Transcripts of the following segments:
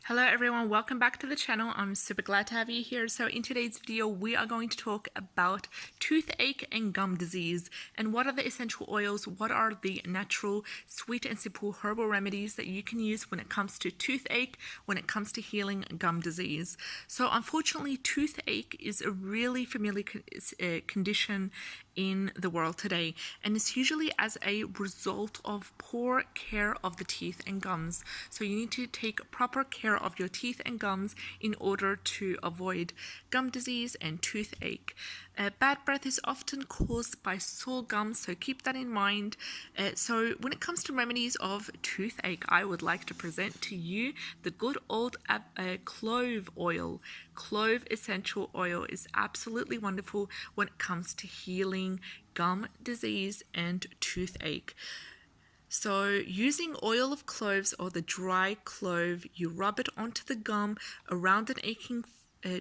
Hello everyone, welcome back to the channel. I'm super glad to have you here. So in today's video, we are going to talk about toothache and gum disease and what are the essential oils, what are the natural, sweet and simple herbal remedies that you can use when it comes to toothache, when it comes to healing gum disease. So unfortunately, toothache is a really familiar condition in the world today, and it's usually as a result of poor care of the teeth and gums. So you need to take proper care of your teeth and gums in order to avoid gum disease and toothache. Bad breath is often caused by sore gums, so keep that in mind. So when it comes to remedies of toothache, I would like to present to you the good old clove oil. Clove essential oil is absolutely wonderful when it comes to healing gum disease and toothache. So using oil of cloves or the dry clove, you rub it onto the gum around an aching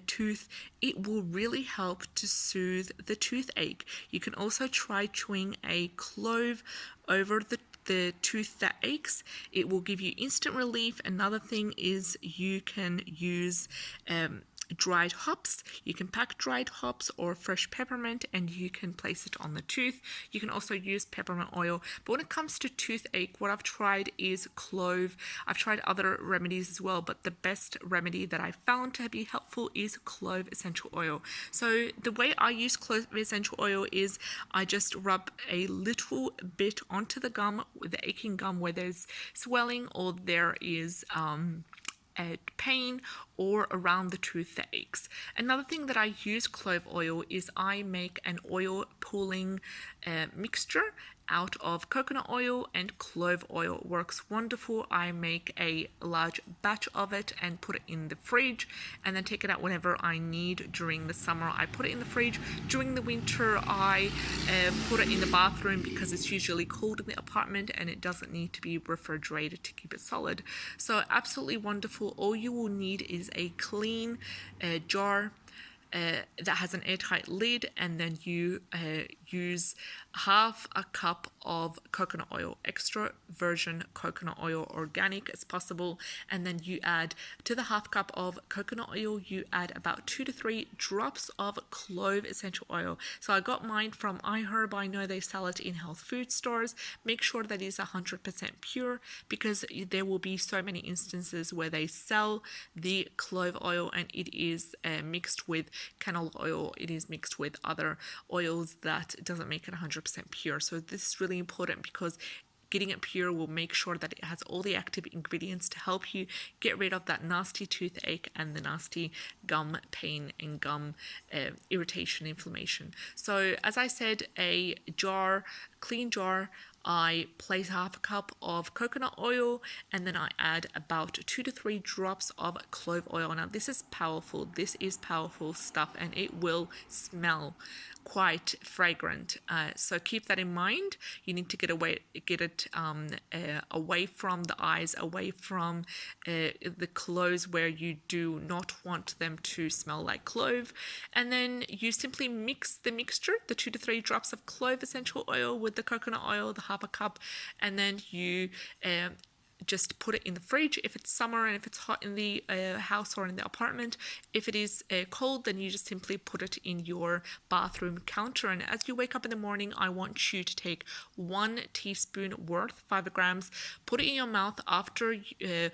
tooth. It will really help to soothe the toothache. You can also try chewing a clove over the tooth that aches. It will give you instant relief. Another thing is you can use dried hops. You can pack dried hops or fresh peppermint and you can place it on the tooth. You can also use peppermint oil. But when it comes to toothache, what I've tried is clove. I've tried other remedies as well, but the best remedy that I found to be helpful is clove essential oil. So the way I use clove essential oil is I just rub a little bit onto the gum, the aching gum where there's swelling or there is pain or around the tooth that aches. Another thing that I use clove oil is I make an oil pulling mixture out of coconut oil and clove oil. It works wonderful. I make a large batch of it and put it in the fridge and then take it out whenever I need. During the summer I put it in the fridge. During the winter I put it in the bathroom because it's usually cold in the apartment and it doesn't need to be refrigerated to keep it solid. So absolutely wonderful. All you will need is a clean jar that has an airtight lid, and then you use half a cup of coconut oil, extra virgin coconut oil, organic as possible, and then you add to the half cup of coconut oil, you add about 2 to 3 drops of clove essential oil. So I got mine from iHerb. I know they sell it in health food stores. Make sure that it's 100% pure because there will be so many instances where they sell the clove oil and it is mixed with canola oil, it is mixed with other oils that doesn't make it 100% pure. So this is really important because getting it pure will make sure that it has all the active ingredients to help you get rid of that nasty toothache and the nasty gum pain and gum irritation, inflammation. So as I said, a jar, clean jar, I place half a cup of coconut oil and then I add about 2 to 3 drops of clove oil. Now this is powerful. This is powerful stuff and it will smell quite fragrant. So keep that in mind. You need to get it away from the eyes, away from the clothes where you do not want them to smell like clove. And then you simply mix the mixture, the 2 to 3 drops of clove essential oil with the coconut oil, the half a cup, and then you just put it in the fridge if it's summer and if it's hot in the house or in the apartment. If it is cold, then you just simply put it in your bathroom counter. And as you wake up in the morning, I want you to take 1 teaspoon worth, 5 grams, put it in your mouth after you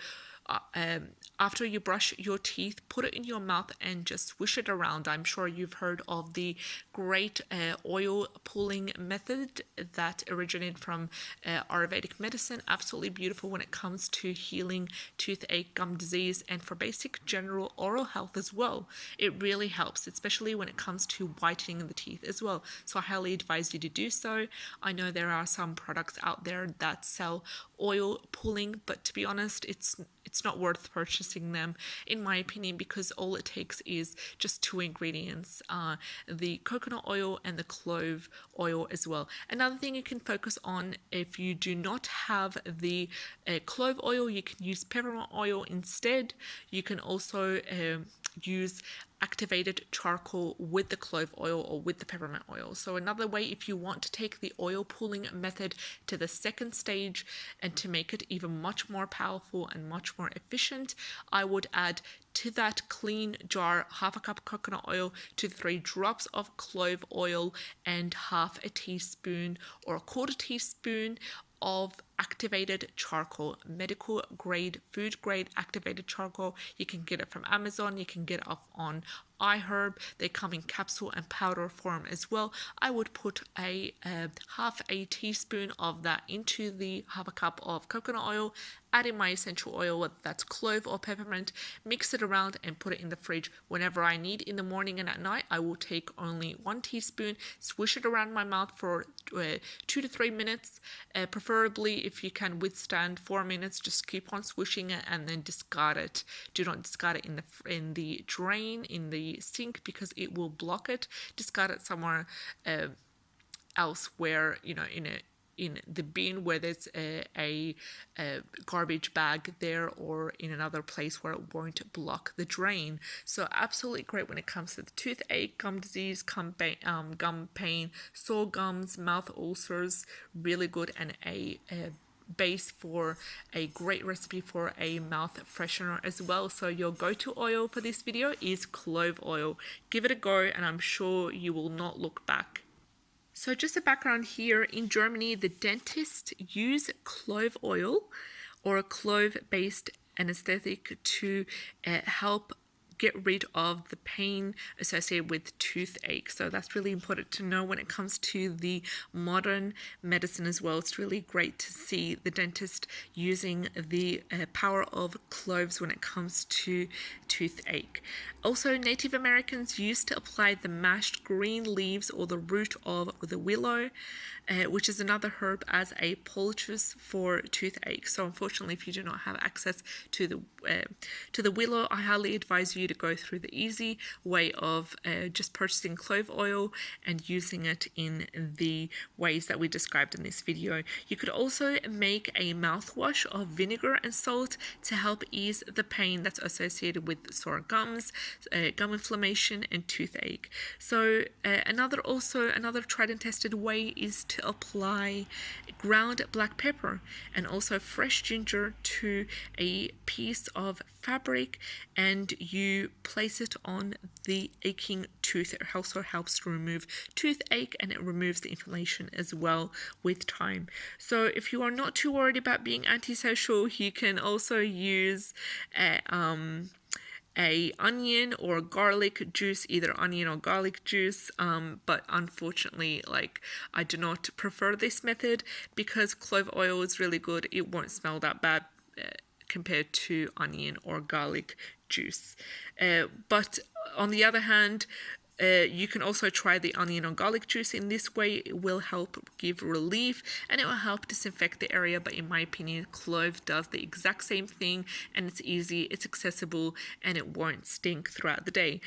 brush your teeth. Put it in your mouth and just swish it around. I'm sure you've heard of the great oil pulling method that originated from Ayurvedic medicine. Absolutely beautiful when it comes to healing toothache, gum disease, and for basic general oral health as well. It really helps, especially when it comes to whitening the teeth as well. So I highly advise you to do so. I know there are some products out there that sell oil pulling, but to be honest, it's not worth purchasing them in my opinion because all it takes is just 2 ingredients, the coconut oil and the clove oil as well. Another thing you can focus on, if you do not have the clove oil, you can use peppermint oil instead. You can also use activated charcoal with the clove oil or with the peppermint oil. So another way, if you want to take the oil pulling method to the second stage and to make it even much more powerful and much more efficient, I would add to that clean jar half a cup coconut oil to 3 drops of clove oil and half a teaspoon or a quarter teaspoon of activated charcoal, medical grade, food grade activated charcoal. You can get it from Amazon, you can get it off on iHerb. They come in capsule and powder form as well. I would put a half a teaspoon of that into the half a cup of coconut oil, add in my essential oil, whether that's clove or peppermint, mix it around and put it in the fridge whenever I need. In the morning and at night, I will take only 1 teaspoon, swish it around my mouth for 2 to 3 minutes, preferably if you can withstand 4 minutes, just keep on swishing it and then discard it. Do not discard it in the drain, in the sink, because it will block it. Discard it somewhere else where, you know, in the bin where there's a garbage bag there, or in another place where it won't block the drain. So absolutely great when it comes to the toothache, gum disease, gum pain, sore gums, mouth ulcers. Really good, and a base for a great recipe for a mouth freshener as well. So your go-to oil for this video is clove oil. Give it a go and I'm sure you will not look back. So just a background here, in Germany, the dentists use clove oil or a clove-based anesthetic to help get rid of the pain associated with toothache. So that's really important to know when it comes to the modern medicine as well. It's really great to see the dentist using the power of cloves when it comes to toothache. Also, Native Americans used to apply the mashed green leaves or the root of the willow, which is another herb, as a poultice for toothache. So unfortunately, if you do not have access to the willow, I highly advise you to go through the easy way of just purchasing clove oil and using it in the ways that we described in this video. You could also make a mouthwash of vinegar and salt to help ease the pain that's associated with sore gums, gum inflammation and toothache. So another tried and tested way is to apply ground black pepper and also fresh ginger to a piece of fabric, and you place it on the aching tooth. It also helps to remove toothache and it removes the inflammation as well with time. So if you are not too worried about being antisocial, you can also use a onion or garlic juice, either onion or garlic juice, but unfortunately, like, I do not prefer this method because clove oil is really good. It won't smell that bad compared to onion or garlic juice. But on the other hand, you can also try the onion or garlic juice in this way. It will help give relief and it will help disinfect the area, but in my opinion, clove does the exact same thing, and it's easy, it's accessible, and it won't stink throughout the day.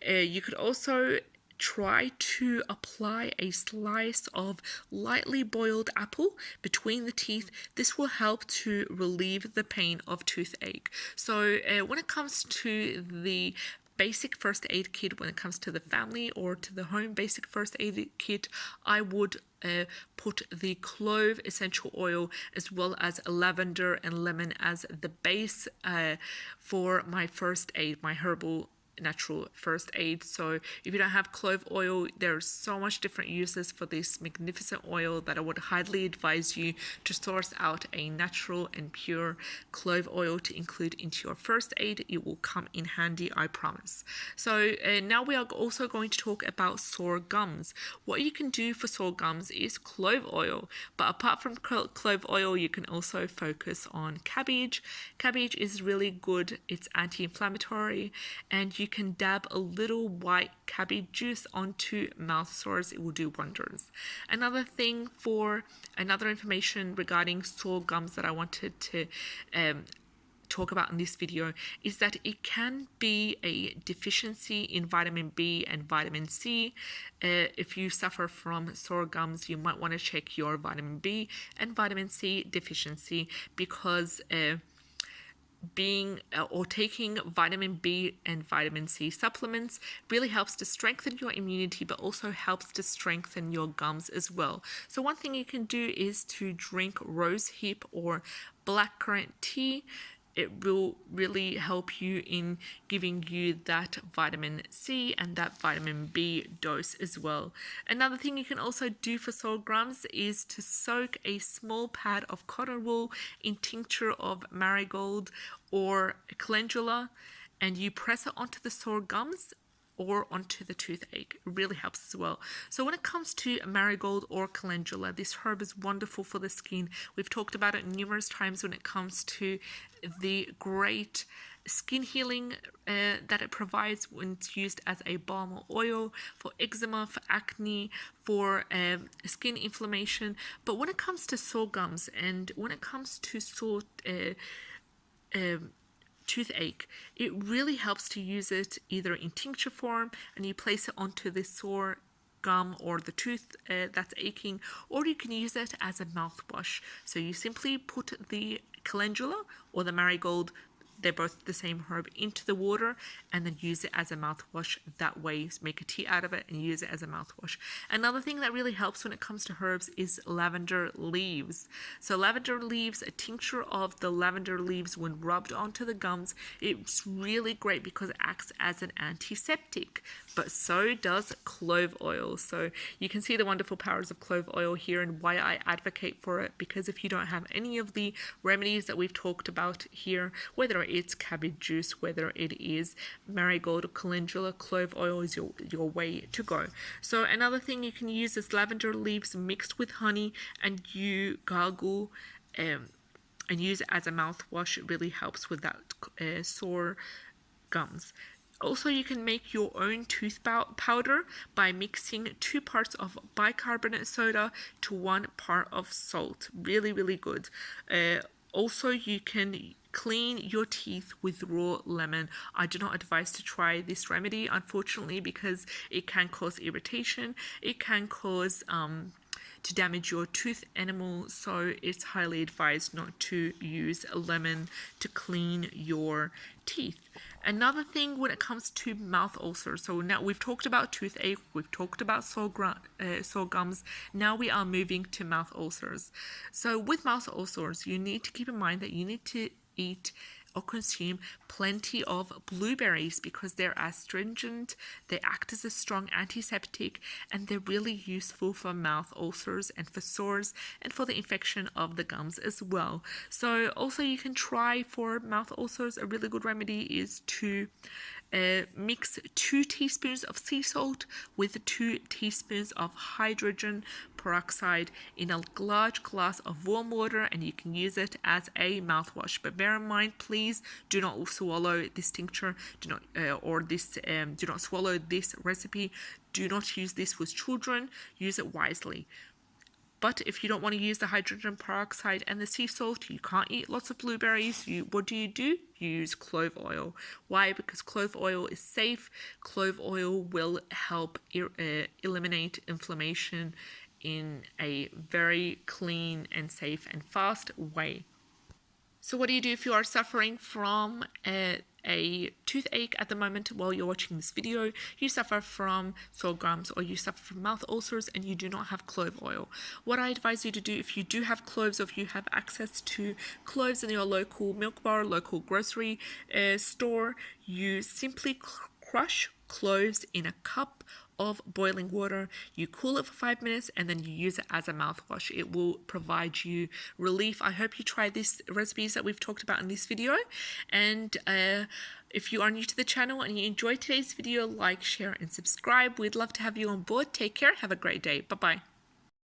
You could also try to apply a slice of lightly boiled apple between the teeth. This will help to relieve the pain of toothache. So when it comes to the basic first aid kit, when it comes to the family or to the home basic first aid kit, I would put the clove essential oil as well as lavender and lemon as the base for my first aid, my herbal natural first aid. So if you don't have clove oil, there's so much different uses for this magnificent oil that I would highly advise you to source out a natural and pure clove oil to include into your first aid. It will come in handy, I promise. So now we are also going to talk about sore gums. What you can do for sore gums is clove oil, but apart from clove oil, you can also focus on cabbage. Cabbage is really good. It's anti-inflammatory, and you can dab a little white cabbage juice onto mouth sores. It will do wonders. Another information regarding sore gums that I wanted to talk about in this video is that it can be a deficiency in vitamin B and vitamin C. If you suffer from sore gums, you might want to check your vitamin B and vitamin C deficiency, because being or taking vitamin B and vitamin C supplements really helps to strengthen your immunity, but also helps to strengthen your gums as well. So one thing you can do is to drink rose hip or blackcurrant tea. It will really help you in giving you that vitamin C and that vitamin B dose as well. Another thing you can also do for sore gums is to soak a small pad of cotton wool in tincture of marigold or calendula, and you press it onto the sore gums or onto the toothache. It really helps as well. So when it comes to marigold or calendula, this herb is wonderful for the skin. We've talked about it numerous times when it comes to the great skin healing that it provides when it's used as a balm oil for eczema, for acne, for skin inflammation. But when it comes to sore gums and when it comes to sore toothache, it really helps to use it either in tincture form and you place it onto the sore gum or the tooth that's aching, or you can use it as a mouthwash. So you simply put the calendula or the marigold, they're both the same herb, into the water and then use it as a mouthwash that way. Make a tea out of it and use it as a mouthwash. Another thing that really helps when it comes to herbs is lavender leaves. So lavender leaves, a tincture of the lavender leaves when rubbed onto the gums, it's really great because it acts as an antiseptic, but so does clove oil. So you can see the wonderful powers of clove oil here and why I advocate for it, because if you don't have any of the remedies that we've talked about here, whether it's cabbage juice, whether it is marigold or calendula, clove oil is your way to go. So another thing you can use is lavender leaves mixed with honey, and you gargle and use it as a mouthwash. It really helps with that sore gums. Also, you can make your own tooth powder by mixing 2 parts of bicarbonate soda to 1 part of salt. Really, really good. Also, you can clean your teeth with raw lemon. I do not advise to try this remedy, unfortunately, because it can cause irritation. It can cause to damage your tooth enamel, so it's highly advised not to use a lemon to clean your teeth. Another thing when it comes to mouth ulcers, so now we've talked about toothache, we've talked about sore gums, now we are moving to mouth ulcers. So with mouth ulcers, you need to keep in mind that you need to eat or consume plenty of blueberries because they're astringent, they act as a strong antiseptic, and they're really useful for mouth ulcers and for sores and for the infection of the gums as well. So also you can try for mouth ulcers, a really good remedy is to mix 2 teaspoons of sea salt with 2 teaspoons of hydrogen peroxide in a large glass of warm water, and you can use it as a mouthwash. But bear in mind, please do not swallow this tincture. Do not swallow this recipe. Do not use this with children. Use it wisely. But if you don't want to use the hydrogen peroxide and the sea salt, you can't eat lots of blueberries. What do? You use clove oil. Why? Because clove oil is safe. Clove oil will help eliminate inflammation in a very clean and safe and fast way. So what do you do if you are suffering from a toothache at the moment while you're watching this video? You suffer from sore gums or you suffer from mouth ulcers and you do not have clove oil. What I advise you to do, if you do have cloves or if you have access to cloves in your local milk bar, local grocery store, you simply crush cloves in a cup of boiling water, you cool it for 5 minutes, and then you use it as a mouthwash. It will provide you relief. I hope you try these recipes that we've talked about in this video. And if you are new to the channel and you enjoyed today's video, like, share, and subscribe. We'd love to have you on board. Take care. Have a great day. Bye-bye.